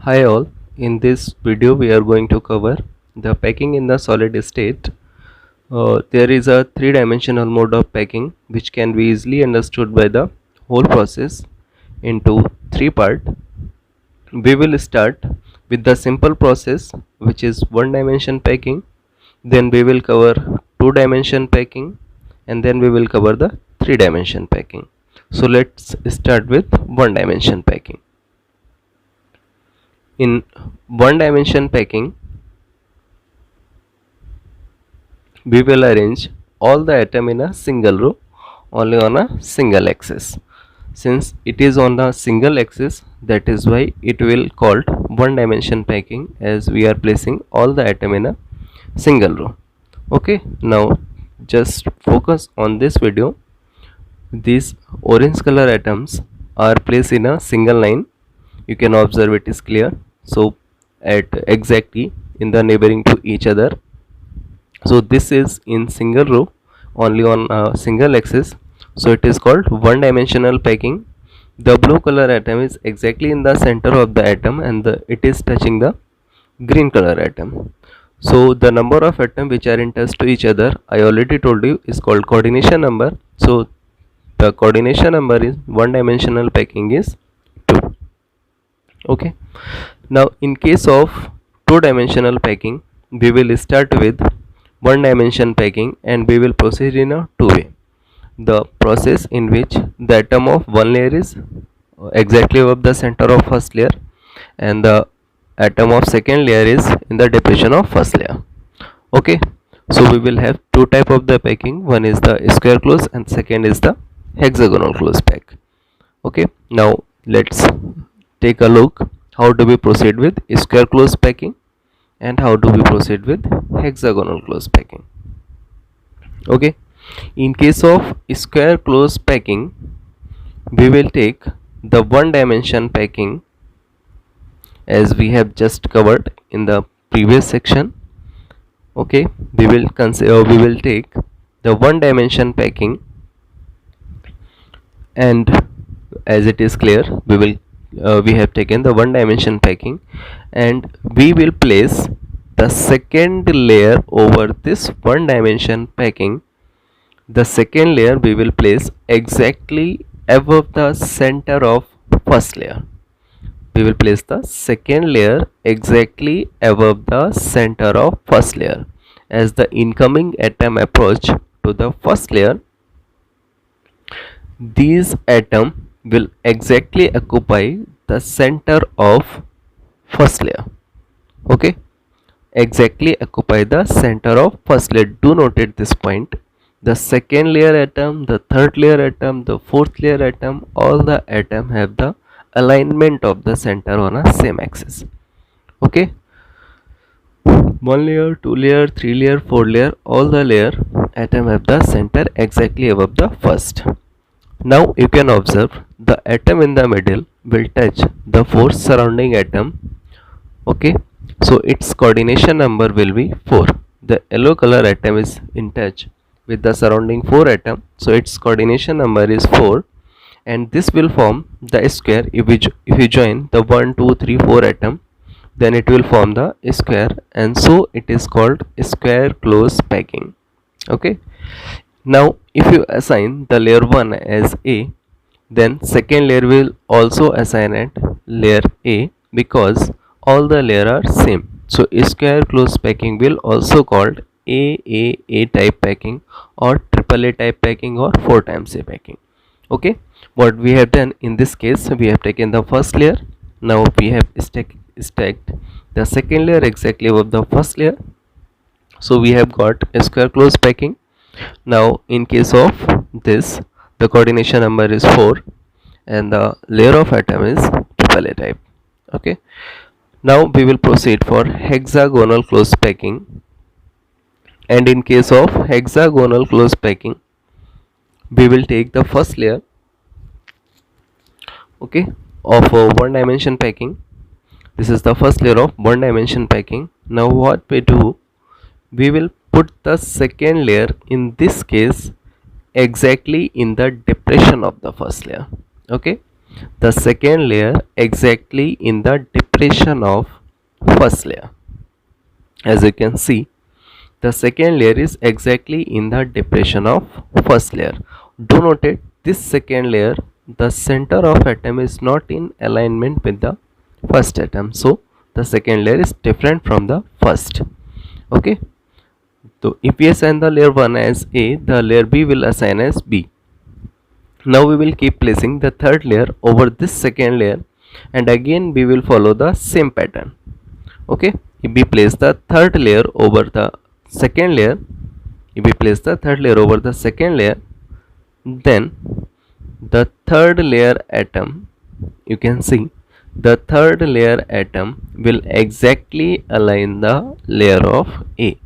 Hi all, in this video we are going to cover the packing in the solid state. There is a three-dimensional mode of packing which can be easily understood by the whole process into three parts. We will start with the simple process which is one-dimension packing, then we will cover two-dimension packing, and then we will cover the three-dimension packing. So let's start with one-dimension packing. In one dimension packing, we will arrange all the atom in a single row only on a single axis. Since it is on the single axis, that is why it will called one dimension packing, as we are placing all the atom in a single row. Okay, now just focus on this video. These orange color atoms are placed in a single line. You can observe it is clear. So at exactly in the neighboring to each other. So this is in single row only on a single axis. So it is called one dimensional packing. The blue color atom is exactly in the center of the atom, and it is touching the green color atom. So the number of atoms which are in touch to each other, I already told you, is called coordination number. So the coordination number is one dimensional packing is 2. Okay, now in case of two dimensional packing, we will start with one dimension packing and we will proceed in a two way. The process in which the atom of one layer is exactly above the center of first layer, and the atom of second layer is in the depression of first layer. Okay, so we will have two type of the packing. One is the square close and second is the hexagonal close pack. Okay, now let's take a look how do we proceed with square close packing and how do we proceed with hexagonal close packing. Okay, in case of square close packing, we will take the one dimension packing as we have just covered in the previous section. Okay, we will take the one dimension packing, and as it is clear, we have taken the one dimension packing and we will place the second layer over this one dimension packing. The second layer we will place exactly above the center of first layer. We will place the second layer exactly above the center of first layer. As the incoming atom approach to the first layer, these atoms will exactly occupy the center of first layer. Okay, exactly occupy the center of first layer. Do notate this point. The second layer atom, the third layer atom, the fourth layer atom, all the atom have the alignment of the center on a same axis. Okay, one layer, two layer, three layer, four layer, all the layer atom have the center exactly above the first. Now you can observe the atom in the middle will touch the fourth surrounding atom. Okay, so its coordination number will be 4. The yellow color atom is in touch with the surrounding 4 atom, so its coordination number is 4, and this will form the square. If you join the 1, 2, 3, 4 atom, then it will form the square, and so it is called square close packing. Okay, now if you assign the layer 1 as A, then second layer will also assign it layer A, because all the layer are same. So square close packing will also called A type packing, or triple A type packing, or 4 times A packing. Okay, what we have done in this case, we have taken the first layer. Now we have stacked the second layer exactly above the first layer. So we have got a square close packing. Now in case of this, the coordination number is 4 and the layer of atom is triple A type. Okay, now we will proceed for hexagonal close packing, and in case of hexagonal close packing, we will take the first layer, okay, of one dimension packing. This is the first layer of one dimension packing. Now what we do, we will put the second layer, in this case exactly in the depression of the first layer. Okay, the second layer exactly in the depression of first layer. As you can see, the second layer is exactly in the depression of first layer. Do note it, this second layer, the center of atom is not in alignment with the first atom. So the second layer is different from the first. Okay. So if we assign the layer 1 as A, the layer B will assign as B. Now we will keep placing the third layer over this second layer, and again we will follow the same pattern. Okay, if we place the third layer over the second layer, then the third layer atom, you can see the third layer atom will exactly align the layer of A.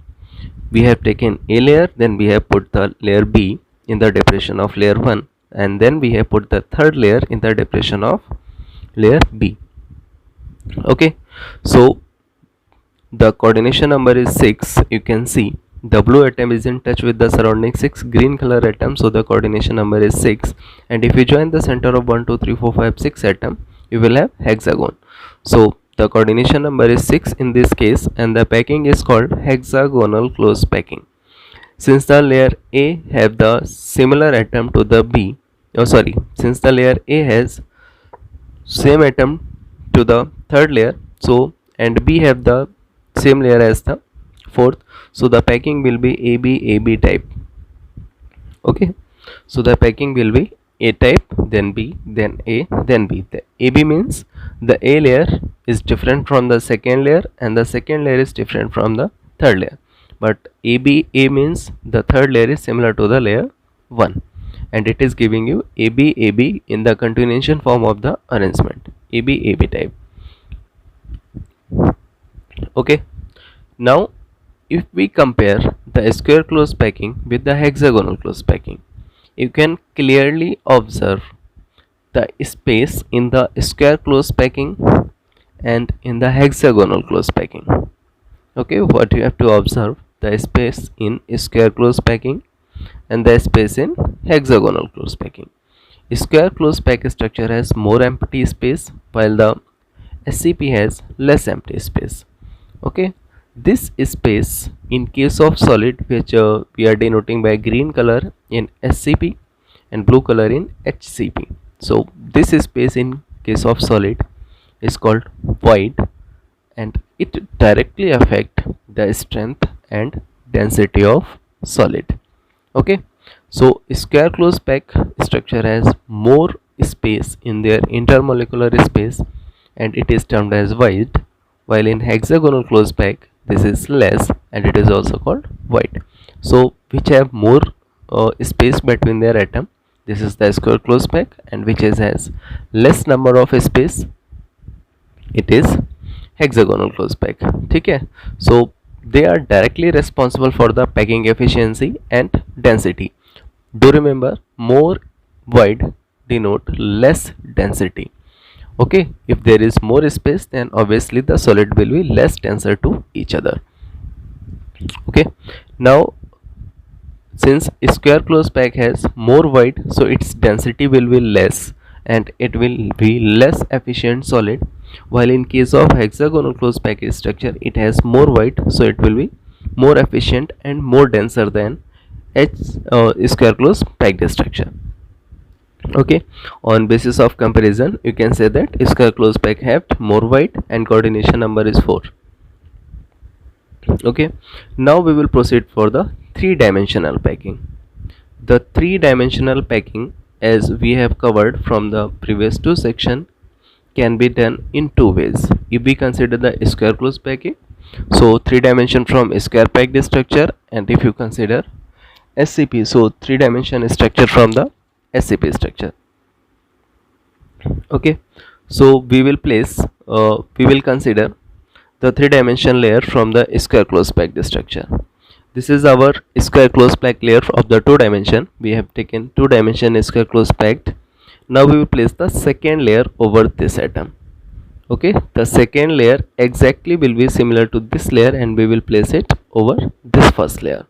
We have taken A layer, then we have put the layer B in the depression of layer 1, and then we have put the third layer in the depression of layer B. Okay, so the coordination number is 6. You can see the blue atom is in touch with the surrounding 6 green color atoms, so the coordination number is 6. And if you join the center of 1 2 3 4 5 6 atom, you will have hexagon. So the coordination number is 6 in this case, and the packing is called hexagonal close packing. Since the layer A have the similar atom to the B, since the layer A has same atom to the third layer, so and B have the same layer as the fourth, so the packing will be AB type. Okay, so the packing will be A type, then B, then A, then B. The AB means the A layer is different from the second layer, and the second layer is different from the third layer. But A means the third layer is similar to the layer 1, and it is giving you AB in the continuation form of the arrangement, AB type. Okay, now if we compare the square close packing with the hexagonal close packing, you can clearly observe the space in the square close packing and in the hexagonal close packing. Okay, what you have to observe, the space in square close packing and the space in hexagonal close packing. Square close pack structure has more empty space, while the SCP has less empty space. Okay, this space in case of solid, which we are denoting by green color in SCP and blue color in HCP. So this space in case of solid is called void, and it directly affect the strength and density of solid. Okay, so square close pack structure has more space in their intermolecular space, and it is termed as void, while in hexagonal close pack this is less, and it is also called void. So which have more space between their atom, this is the square close pack, and which has less number of space, it is hexagonal close pack. Okay, so they are directly responsible for the packing efficiency and density. Do remember, more void denote less density. Okay, if there is more space, then obviously the solid will be less denser to each other. Okay, now since square close pack has more void, so its density will be less and it will be less efficient solid, while in case of hexagonal close pack structure it has more void, so it will be more efficient and more denser than square close packed structure. Okay, on basis of comparison you can say that square close pack have more void and coordination number is 4. Okay, now we will proceed for the three-dimensional packing. The three-dimensional packing, as we have covered from the previous two section, can be done in two ways. If we consider the square close packing, so 3 dimension from square packed structure, and if you consider SCP, so 3 dimension structure from the SCP structure. Okay, so we will consider the 3 dimension layer from the square close packed structure. This is our square close packed layer of the 2 dimension. We have taken 2 dimension square close packed. Now we will place the second layer over this atom. Okay, the second layer exactly will be similar to this layer, and we will place it over this first layer.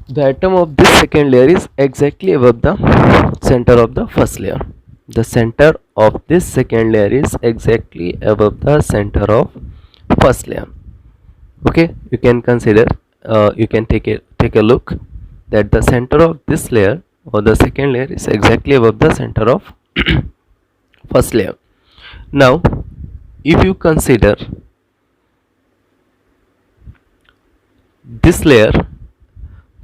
The atom of this second layer is exactly above the center of the first layer. the center of this second layer is exactly above the center of first layer. Okay, you can consider, you can take a look that the center of this layer or the second layer is exactly above the center of first layer. Now if you consider this layer,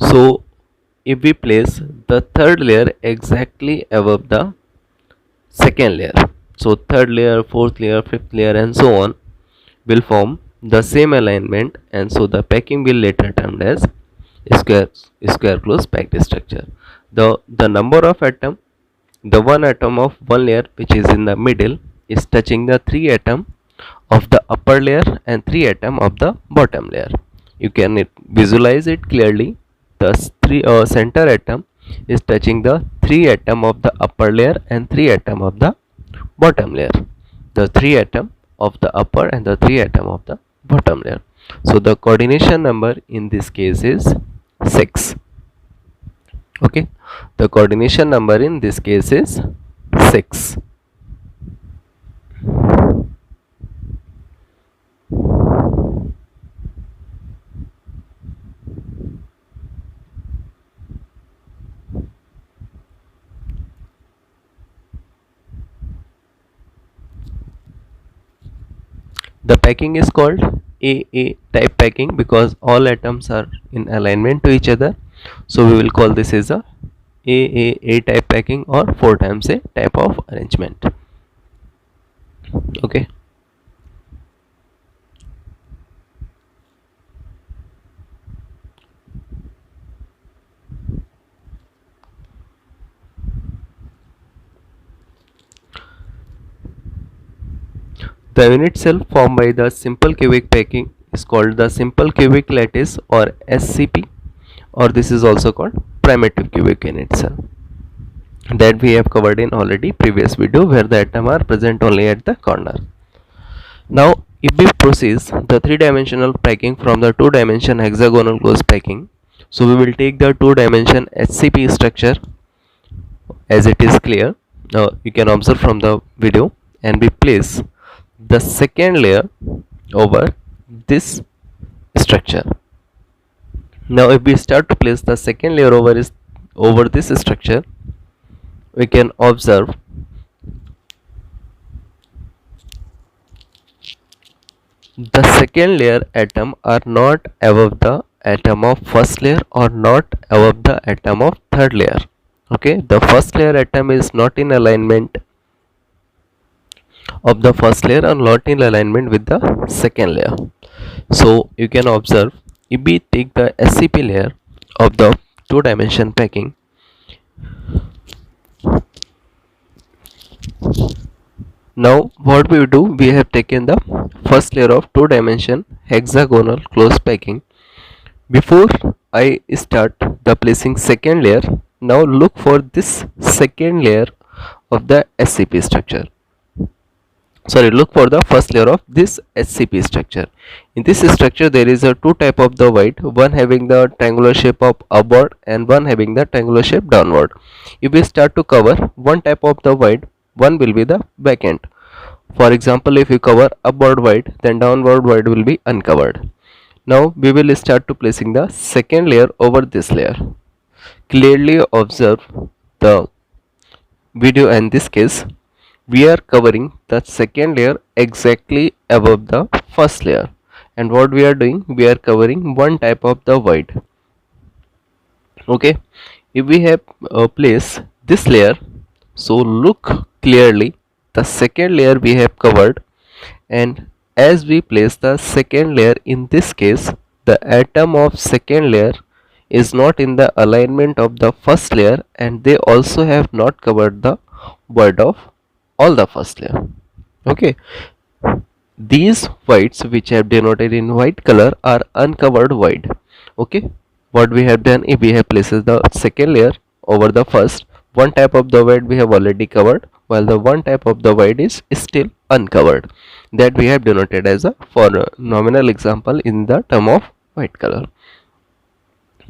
so if we place the third layer exactly above the second layer, so third layer, fourth layer, fifth layer and so on will form the same alignment, and so the packing will later termed as square close packed structure. The number of atom, the one atom of one layer which is in the middle is touching the three atom of the upper layer and three atom of the bottom layer. You can visualize it clearly. The center atom is touching the three atom of the upper layer and three atom of the bottom layer. The three atom of the upper and the three atom of the bottom layer. So the coordination number in this case is 6. Okay, the coordination number in this case is 6. The packing is called AA type packing because all atoms are in alignment to each other. So we will call this as a AAA type packing or 4 times A type of arrangement. Okay. The unit cell formed by the simple cubic packing is called the simple cubic lattice or SCP, or this is also called primitive cubic unit cell, that we have covered in already previous video where the atom are present only at the corner. Now if we proceed the 3-dimensional packing from the 2-dimension hexagonal close packing, so we will take the 2-dimension SCP structure as it is clear. Now you can observe from the video, and we place the second layer over this structure. Now if we start to place the second layer over this structure, we can observe the second layer atom are not above the atom of first layer or not above the atom of third layer. Okay, the first layer atom is not in alignment of the first layer or not in alignment with the second layer. So you can observe, if we take the SCP layer of the 2-dimension packing, now what we do, we have taken the first layer of 2-dimension hexagonal close packing. Before I start the placing second layer, now look for this second layer of the SCP structure. Sorry, look for the first layer of this SCP structure. In this structure there is a two type of the void, one having the triangular shape of upward and one having the triangular shape downward. If we start to cover one type of the void, one will be the vacant. For example, if you cover upward void, then downward void will be uncovered. Now we will start to placing the second layer over this layer. Clearly observe the video. In this case we are covering the second layer exactly above the first layer, and what we are doing, we are covering one type of the void. Okay, if we have placed this layer, so look clearly, the second layer we have covered, and as we place the second layer, in this case the atom of second layer is not in the alignment of the first layer, and they also have not covered the void of all the first layer. Okay, these voids which have denoted in white color are uncovered void. Okay, what we have done, if we have placed the second layer over the first, one type of the void we have already covered, while the one type of the void is still uncovered, that we have denoted as a for a nominal example in the term of white color.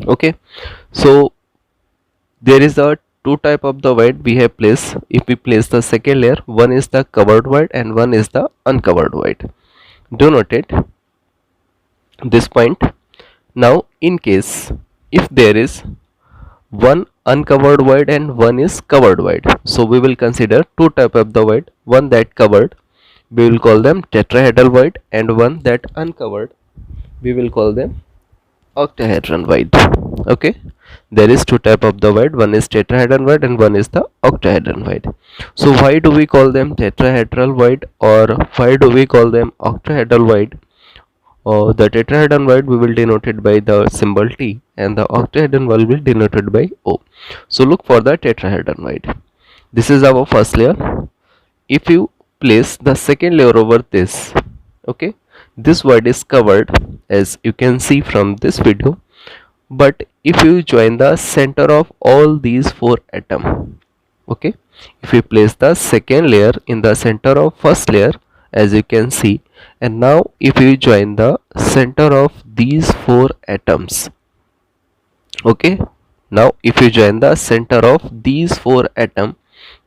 Okay, so there is a two type of the void we have placed. If we place the second layer, one is the covered void and one is the uncovered void. Do note it this point. Now in case if there is one uncovered void and one is covered void, so we will consider two type of the void. One that covered, we will call them tetrahedral void, and one that uncovered, we will call them octahedron void. Okay, there is two type of the void, one is tetrahedron void and one is the octahedron void. So why do we call them tetrahedral void, or why do we call them octahedral void? The tetrahedron void we will denote it by the symbol T, and the octahedron void will be denoted by O. So look for the tetrahedron void. This is our first layer. If you place the second layer over this, okay, this void is covered as you can see from this video. But if you join the center of all these four atoms, okay, if you place the second layer in the center of first layer, as you can see, and now if you join the center of these four atoms, okay, now if you join the center of these four atoms,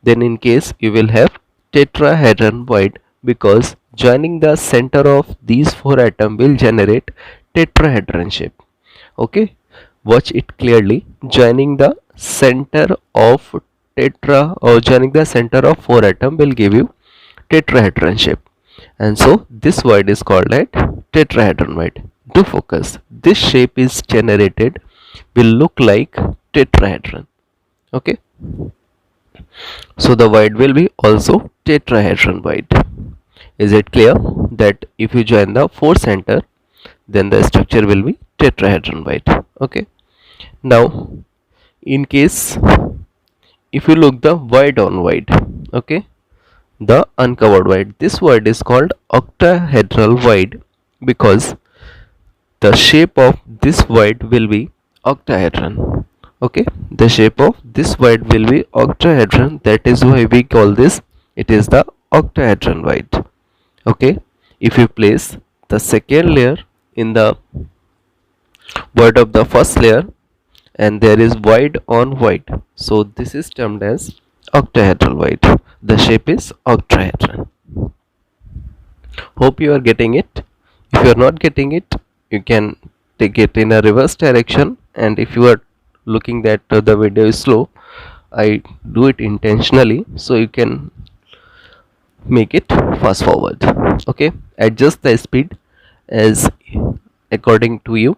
then in case you will have tetrahedron void, because joining the center of these four atoms will generate tetrahedron shape. Okay, watch it clearly. Joining the center of joining the center of four atoms will give you tetrahedron shape, and so this void is called as tetrahedron void. Do focus, this shape is generated will look like tetrahedron. Okay, so the void will be also tetrahedron void. Is it clear that if you join the four center, then the structure will be tetrahedron void? Okay, now in case if you look the void on void, okay, the uncovered void, this void is called octahedral void because the shape of this void will be octahedron. Okay, the shape of this void will be octahedron, that is why we call this, it is the octahedron void. Okay, if you place the second layer in the void of the first layer and there is void on void, so this is termed as octahedral void. The shape is octahedron. Hope you are getting it. If you are not getting it, you can take it in a reverse direction, and if you are looking that the video is slow, I do it intentionally so you can make it fast forward. Okay, adjust the speed as according to you.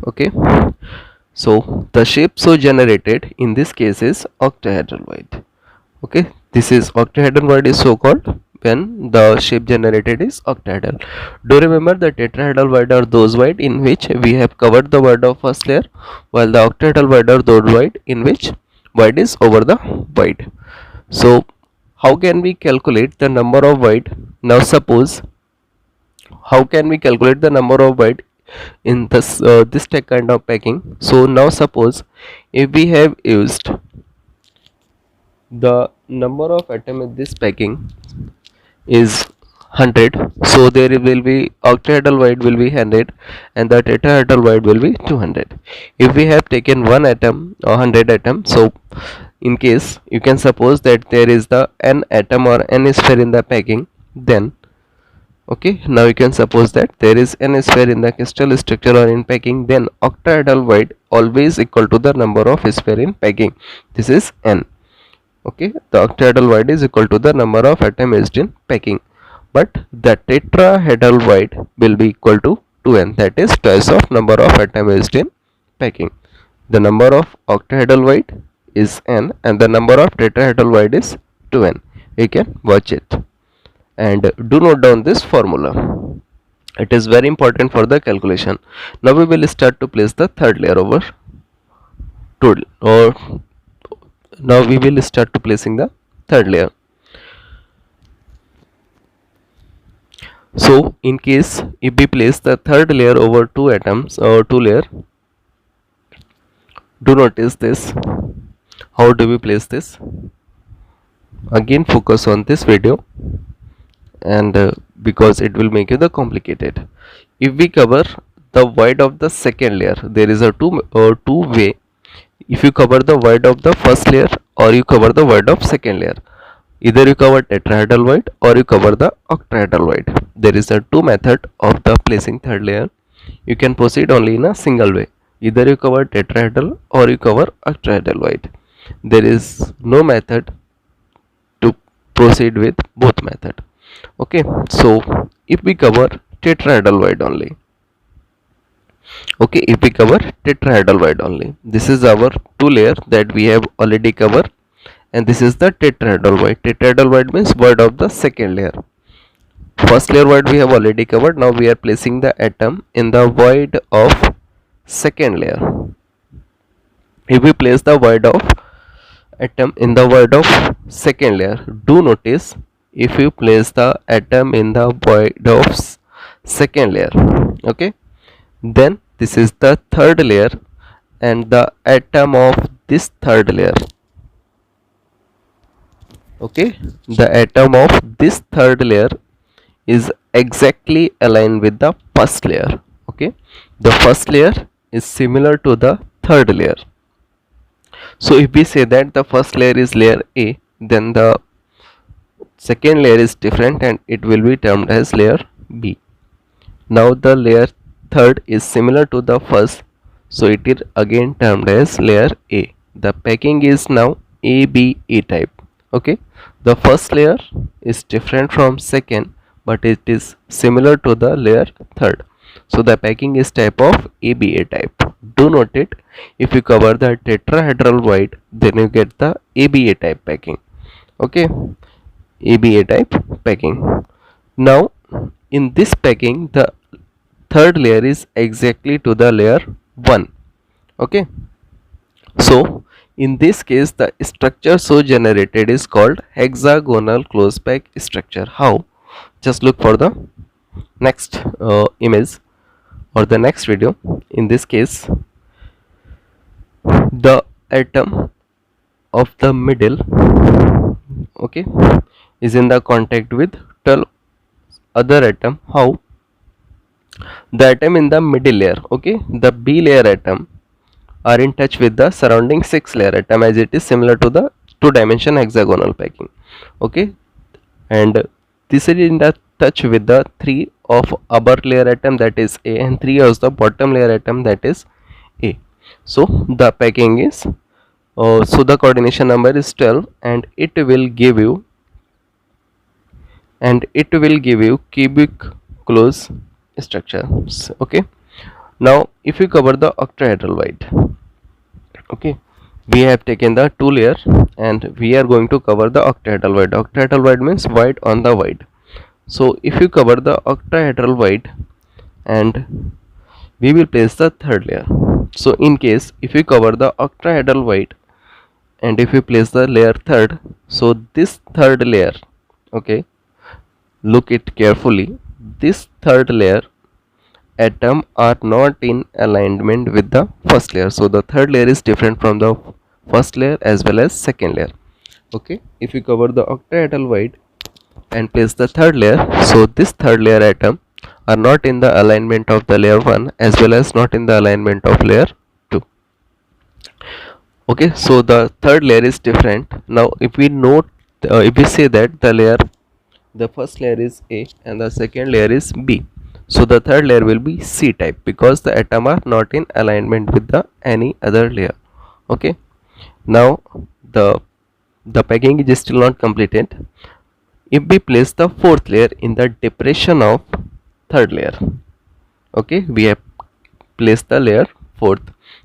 Okay, so the shape so generated in this case is octahedral void. Okay, this is octahedral void is so called when the shape generated is octahedral. Do remember the tetrahedral void are those void in which we have covered the void of first layer, while the octahedral void are those void in which void is over the void. So how can we calculate the number of void? Now suppose, how can we calculate the number of void in this this type kind of packing? So now suppose if we have used the number of atom in this packing is 100, so there will be octahedral void will be 100 and the tetrahedral void will be 200. If we have taken one atom or 100 atom, so in case you can suppose that there is the n atom or n sphere in the packing, then okay, now you can suppose that there is n sphere in the crystal structure or in packing, then octahedral void always equal to the number of sphere in packing. This is n. Okay, the octahedral void is equal to the number of atom used in packing, but the tetrahedral void will be equal to 2n, that is twice of number of atom used in packing. The number of octahedral void is n and the number of tetrahedral void is 2n. You can watch it and do note down this formula. It is very important for the calculation. Now we will start to place the third layer over now we will start to placing the third layer. So in case if we place the third layer over two atoms or two layer, do notice this. How do we place this? Again focus on this video, and because it will make you the complicated. If we cover the void of the second layer, there is a two way if you cover the void of the first layer or you cover the void of second layer. Either you cover tetrahedral void or you cover the octahedral void. There is a two method of the placing third layer. You can proceed only in a single way. Either you cover tetrahedral or you cover octahedral void. There is no method to proceed with both method. Okay, so if we cover tetrahedral void only, okay, if we cover tetrahedral void only, this is our two layer that we have already covered, and this is the tetrahedral void. Tetrahedral void means void of the second layer. First layer void we have already covered. Now we are placing the atom in the void of second layer. If we place the void of atom in the void of second layer, do notice, if you place the atom in the void of second layer, okay, then this is the third layer, and the atom of this third layer, okay, the atom of this third layer is exactly aligned with the first layer. Okay, the first layer is similar to the third layer. So if we say that the first layer is layer A, then the second layer is different and it will be termed as layer B. Now the layer third is similar to the first, so it is again termed as layer A. The packing is now ABA type. Okay, the first layer is different from second, but it is similar to the layer third, so the packing is type of ABA type. Do note it, if you cover the tetrahedral void, then you get the ABA type packing. Okay, ABA type packing. Now in this packing, the third layer is exactly to the layer 1. Okay, so in this case the structure so generated is called hexagonal close pack structure. How? Just look for the next image or the next video. In this case, the atom of the middle, okay, is in the contact with 12 other atom. How? The atom in the middle layer, okay, the B layer atom, are in touch with the surrounding 6 layer atom, as it is similar to the 2-dimension hexagonal packing. Okay, and this is in the touch with the 3 of upper layer atom, that is A, and 3 of the bottom layer atom, that is A. So the packing is so the coordination number is 12, and it will give you cubic close structure. Okay, now if you cover the octahedral void, okay, we have taken the 2 layer and we are going to cover the octahedral void. Octahedral void means void on the void. So if you cover the octahedral void, and we will place the third layer. So in case if you cover the octahedral void and if you place the layer third, so this third layer, okay, look it carefully, this third layer atom are not in alignment with the first layer, so the third layer is different from the first layer as well as second layer. Okay, if you cover the octahedral void and place the third layer, so this third layer atom are not in the alignment of the layer 1 as well as not in the alignment of layer 2. Okay, so the third layer is different. Now if we note, if we say that the first layer is A and the second layer is B, so the third layer will be C type, because the atom are not in alignment with the any other layer. Okay, now the packing is still not completed. If we place the fourth layer in the depression of third layer, okay, we have placed the layer fourth.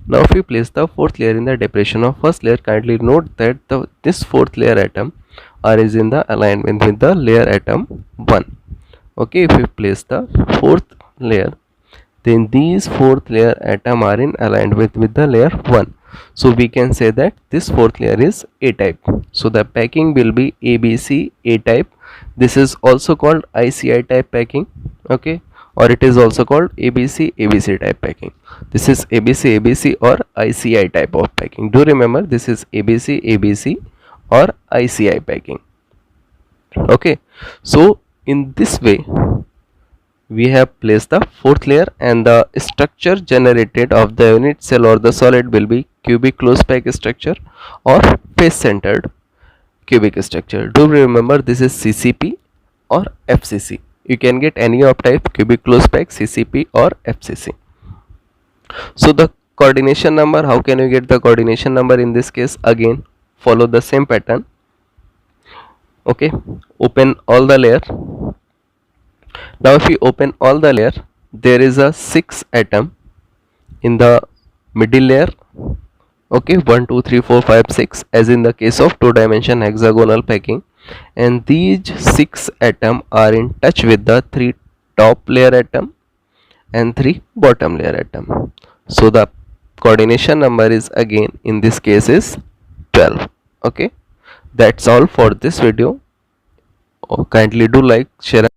Now if we place the fourth layer in the depression of first layer, kindly note that this fourth layer atom is in the alignment with the layer atom 1. Okay, if we place the fourth layer, then these fourth layer atom are in alignment with the layer 1. So we can say that this fourth layer is A type. So the packing will be ABC A type. This is also called ICI type packing. Okay, or it is also called ABC ABC type packing. This is ABC ABC or ICI type of packing. Do remember, this is ABC ABC or ICI packing. Okay, so in this way we have placed the fourth layer, and the structure generated of the unit cell or the solid will be cubic close pack structure or face centered cubic structure. Do remember, this is CCP or FCC. You can get any of type, cubic close pack, CCP or FCC. So the coordination number, how can you get the coordination number in this case? Again follow the same pattern. Okay, open all the layer. Now if you open all the layer, there is a 6 atom in the middle layer. Okay, 1 2 3 4 5 6, as in the case of 2-dimension hexagonal packing, and these 6 atom are in touch with the 3 top layer atom and 3 bottom layer atom. So the coordination number is again in this case is 12. Okay, that's all for this video. Kindly do like, share.